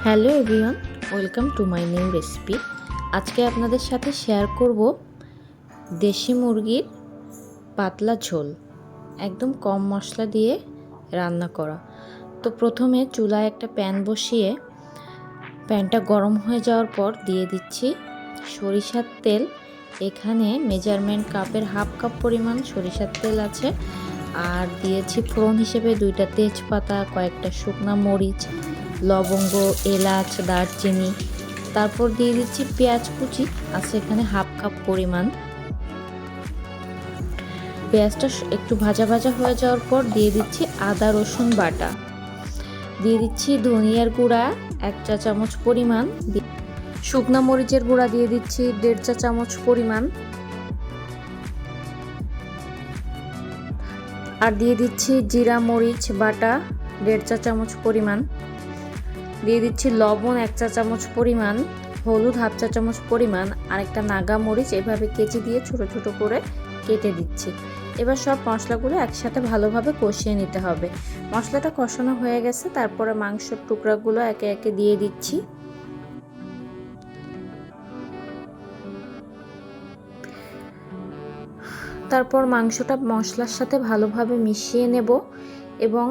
Hello everyone, welcome to my new recipe. আজকে আপনাদের সাথে শেয়ার করব দেশি মুরগির পাতলা ঝোল, একদম কম মশলা দিয়ে রান্না করা। তো প্রথমে চুলায় একটা প্যান বসিয়ে প্যানটা গরম হয়ে যাওয়ার পর দিয়ে দিচ্ছি সরিষার তেল। এখানে মেজারমেন্ট কাপের হাফ কাপ পরিমাণ সরিষার তেল আছে। আর দিয়েছি ফোড়ন হিসেবে 2টা তেজপাতা, কয়েকটা শুকনো মরিচ, লবঙ্গ, এলাচ, দারচিনি। তারপর দিয়ে দিচ্ছি পেঁয়াজ কুচি, আছে এখানে হাফ কাপ পরিমাণ। পেঁয়াজটা একটু ভাজা ভাজা হয়ে যাওয়ার পর দিয়ে দিচ্ছি আদা রসুন বাটা, দিয়ে দিচ্ছি ধনিয়ার গুঁড়া 1 চা চামচ পরিমাণ, শুকনো মরিচের গুঁড়া দিয়ে দিচ্ছি 1.5 চা চামচ পরিমাণ, আর দিয়ে দিচ্ছি জিরা মরিচ বাটা 1.5 চা চামচ পরিমাণ, দিয়ে দিচ্ছি লবণ 1 চা চামচ পরিমাণ, হলুদ হাফ চা চামচ পরিমাণ, আর একটা নাগা মরিচ এভাবে কেচি দিয়ে ছোট ছোট করে কেটে দিচ্ছি। এবার সব মশলাগুলো একসাথে ভালোভাবে কষিয়ে নিতে হবে। মশলাটা কষানো হয়ে গেছে, তারপরে মাংসের টুকরাগুলো একে একে দিয়ে দিচ্ছি। তারপর মাংসটা মশলার সাথে ভালোভাবে মিশিয়ে নেব এবং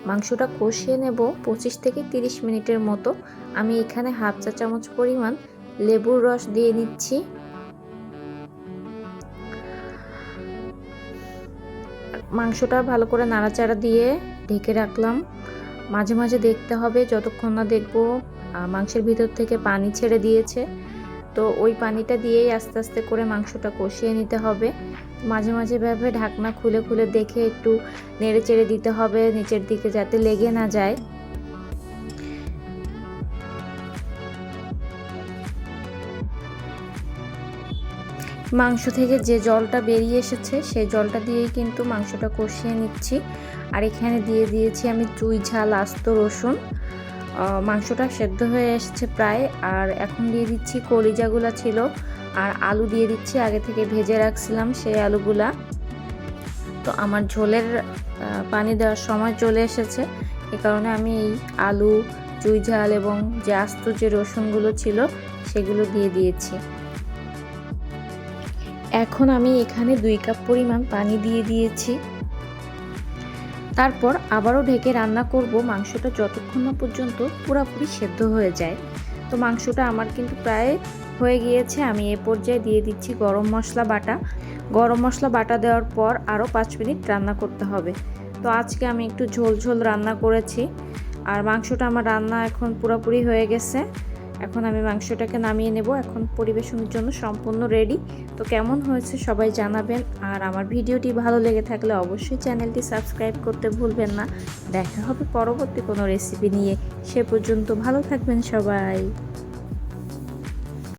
মাংসটা কষিয়ে নেব 25 থেকে 30 মিনিটের মতো। আমি এখানে হাফ চা চামচ পরিমাণ লেবুর রস দিয়ে নিচ্ছি। মাংসটা ভালো করে নাড়াচাড়া দিয়ে ঢেকে রাখলাম। মাঝে মাঝে দেখতে হবে, যতক্ষণ না দেখবো মাংসের ভিতর থেকে পানি ছেড়ে দিয়েছে, তো ওই পানিটা দিয়েই আস্তে আস্তে করে মাংসটা কষিয়ে নিতে হবে। মাঝে মাঝে ভাবে ঢাকনা খুলে খুলে দেখে একটু নেড়ে চেড়ে দিতে হবে নিচের দিকে, যাতে লেগে না যায়। মাংস থেকে যে জলটা বেরিয়ে এসেছে সেই জলটা দিয়েই কিন্তু মাংসটা কষিয়ে নিচ্ছি। আর এখানে দিয়ে দিয়েছি আমি চুই ঝাল আস্ত রসুন। মাংসটা সেদ্ধ হয়ে এসেছে প্রায়। আর এখন দিয়ে দিচ্ছি কলিজাগুলা ছিল, আর আলু দিয়ে দিচ্ছি, আগে থেকে ভেজে রাখছিলাম সেই আলুগুলা। তো আমার ঝোলের পানি দেওয়ার সময় চলে এসেছে, এ কারণে আমি এই আলু, চুই ঝাল এবং যে আস্ত যে রসুনগুলো ছিল সেগুলো দিয়ে দিয়েছি। এখন আমি এখানে 2 কাপ পরিমাণ পানি দিয়ে দিয়েছি। তারপর আবারও ঢেকে রান্না করব মাংসটা যতক্ষণ না পর্যন্ত পুরোপুরি সেদ্ধ হয়ে যায়। তো মাংসটা আমার কিন্তু প্রায় হয়ে গিয়েছে। আমি এ পর্যায়ে দিয়ে দিচ্ছি গরম মশলা বাটা। গরম মশলা বাটা দেওয়ার পর আরও 5 মিনিট রান্না করতে হবে। তো আজকে আমি একটু ঝোল ঝোল রান্না করেছি। আর মাংসটা আমার রান্না এখন পুরোপুরি হয়ে গেছে। এখন আমি মাংসটাকে নামিয়ে নেব। এখন পরিবেশনের জন্য সম্পূর্ণ রেডি। তো কেমন হয়েছে সবাই জানাবেন। আর আমার ভিডিওটি ভালো লেগে থাকলে অবশ্যই চ্যানেলটি সাবস্ক্রাইব করতে ভুলবেন না। দেখা হবে পরবর্তী কোনো রেসিপি নিয়ে। সে পর্যন্ত ভালো থাকবেন সবাই।